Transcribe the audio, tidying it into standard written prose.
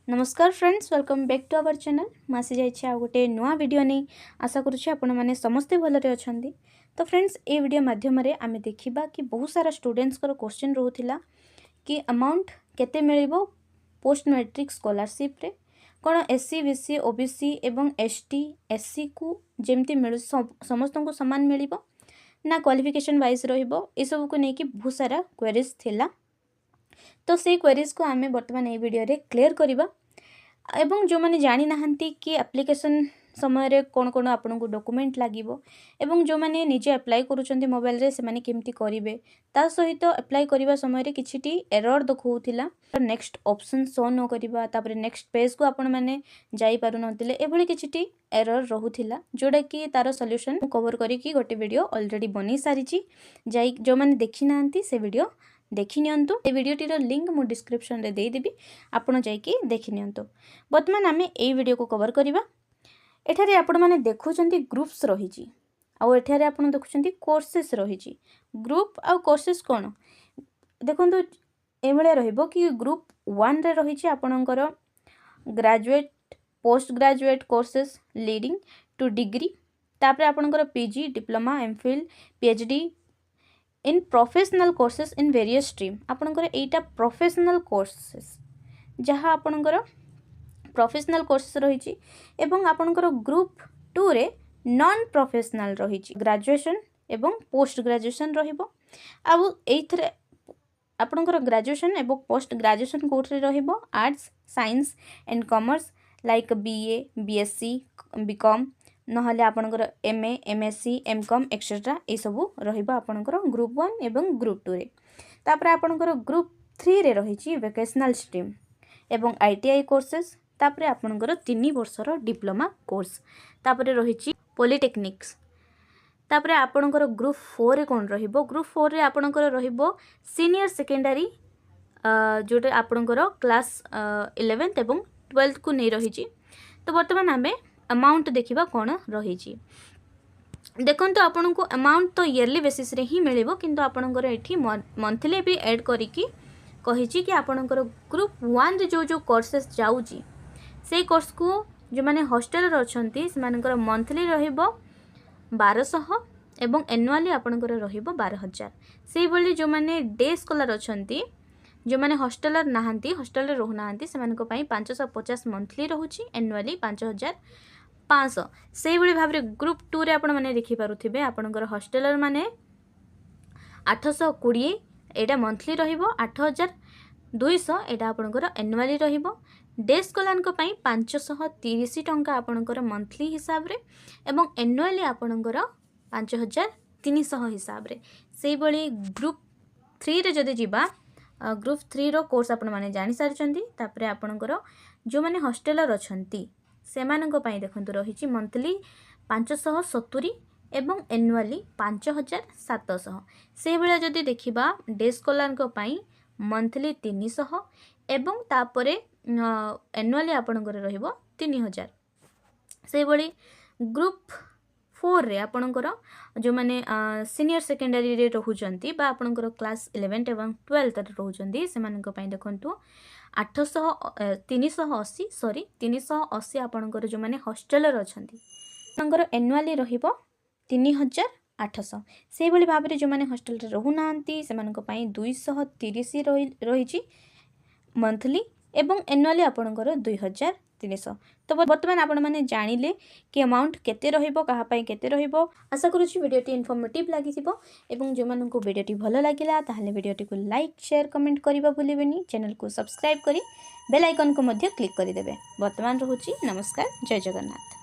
नमस्कार friends, welcome back to our channel. मासी जाइए आ गोटे नुआ वीडियो नहीं आशा करुच्छे आपण मैंने समस्ते भलरे अच्छा। तो फ्रेंड्स ये वीडियो माध्यम आम देखा कि बहुत सारा स्टूडेंट्स क्वेश्चन रोला कि अमाउंट केते मिलिबो पोस्ट मैट्रिक स्कॉलरशिप रे कौन एससी बीसी ओबीसी एवं एसटी एससी को जमती मिल समस्त को सामान मिलिबो ना क्वालिफिकेशन वाइज रहिबो ए सब को लेकिन बहुत सारा क्वेरीज थिला। तो से क्वेरीज को आम बर्तमान ये वीडियो रे क्लियर करवा एवं जो मैंने जानी नहांती कि एप्लिकेशन समय रे कौन कौन आपन को डॉक्यूमेंट लागिबो एवं जो मैंने निजे अप्लाई करूछंती मोबाइल रे से माने केमती करिवे ता सहित अप्लाई करबा समय रे किछिटी एरर देखौथिला। नेक्स्ट ऑप्शन शो न करबा तापर नेक्स्ट पेज को आपन माने जाई पारु नथिले एभली किछिटी एरर रहुथिला जोडा कि तार सॉल्यूशन कवर करी कि गोटे वीडियो ऑलरेडी बनी सारिची। जाई जो मैंने देखि नांती से वीडियो देखि नियंतु। ए वीडियोटीर लिंक मु डिस्क्रिप्शन रे देई देबी, आपण जाईकी देखि नियंतु। वर्तमान आमे ए वीडियो को कवर करबा। एठारे आपण माने देखुचंती ग्रुप्स रहिची आ एठारे आपण देखुचंती कोर्सेस रहिची। ग्रुप आ कोर्सेस कोन देखंतु एमळे रहइबो कि ग्रुप 1 रे रहिची आपणकर graduate post graduate courses leading two degree, तापर आपणकर PG diploma MPhil PhD in professional courses in various stream. आपणकर एटा प्रोफेशनल कोर्सेस जहाँ आपणकर प्रोफेशनल कोर्सेस रहिची एवं आपणकर ग्रुप 2 रे नॉन प्रोफेशनल रहिची ग्रेजुएशन एवं पोस्ट ग्रेजुएशन रहिबो। आउ एथरे आपणकर ग्रेजुएशन एवं पोस्ट ग्रेजुएशन कोर्स रे रहिबो arts science and commerce like BA BSc BCom नहले आपणकर एमए एमएससी एमकॉम एक्सेट्रा ए सबु रहिबो आपणकर ग्रुप 1 एवं ग्रुप 2 रे। तापर आपणकर ग्रुप 3 रे रहिची वोकेशनल स्ट्रीम एवं आईटीआई कोर्सेस, तापर आपणकर 3 वर्षर डिप्लोमा कोर्स, तापर रहिची पॉलिटेक्निक्स। तापर आपणकर ग्रुप 4 रे कोन रहिबो ग्रुप 4 रे आपणकर रहिबो सीनियर सेकेंडरी जोटे आपणकर क्लास 11th एवं 12th को नै रहिची। तो वर्तमान आमे अमाउंट देखिबा कोन रहिची। देखंतु आपन को अमाउंट तो ईयरली बेसिस रे ही मिलिबो, किंतु आपनकर एठी मंथली भी ऐड करिकी कहिची कि आपनकर ग्रुप 1 रे जो कोर्सेस जाउची से कोर्स को जो माने हॉस्टल रे अछंती से मानकर मंथली रहिबो 1200 एवं एनुअली आपनकर रहिबो 12000। सेही बोली जो माने डे स्कॉलर अछंती जो माने हॉस्टलर नाहंती हॉस्टल रे रहु नाहंती से मानको पई 550 मंथली रहउची एनुअली 5500। सेही बोली भाबरे ग्रुप 2 रे आपण माने देखि पारुथिबे आपनकर हॉस्टलर माने 820 एटा मंथली रहिबो 8200 एटा आपनकर एनुअली रहिबो। डे स्कॉलर को पई 530 टंका आपनकर मंथली हिसाब रे एवं एनुअली आपनकर 5300 हिसाब रे। सेही बोली ग्रुप 3 रे जदि जिबा ग्रुप 3 रो कोर्स आपण माने जानि सारचंती। तापरे आपनकर जो माने हॉस्टलर अछंती से मानको पई देखंतु रहिची मंथली 570 एवं एनुअली 5700। से बेला जदि देखिबा डे स्कॉलर को पई मंथली 300 एवं तापरे एनुअली आपनकर रहिबो 3000। से बळी ग्रुप 4 रे आपनकर जो माने सीनियर सेकेंडरी रे रहुचंती बा आपनकर क्लास 11 एवं 12th रे रहुचंती से मानको पई देखंतु 380 आपनकर जो माने हॉस्टलर अछंती आपनकर एनुअली रहिबो 3800। से बळी भाबरे जो माने हॉस्टल रे रहु नांती से मानको पई 230 रहिची मंथली एवं एनुअली आपनकर 2300। तो वर्तमान आपण माने जानिले कि अमाउंट केते रहिबो कहा पई केते रहिबो। आशा करूछि वीडियोटी इन्फॉर्मेटिव लागिथिबो एवं जो माननको वीडियोटी भलो लागिला ताहाले वीडियोटी को लाइक शेयर कमेंट करिबा भूलिबेनी। चैनल को सब्सक्राइब करी बेल आइकन को मध्य क्लिक करि देबे। वर्तमान रहुछि नमस्कार, जय जगन्नाथ।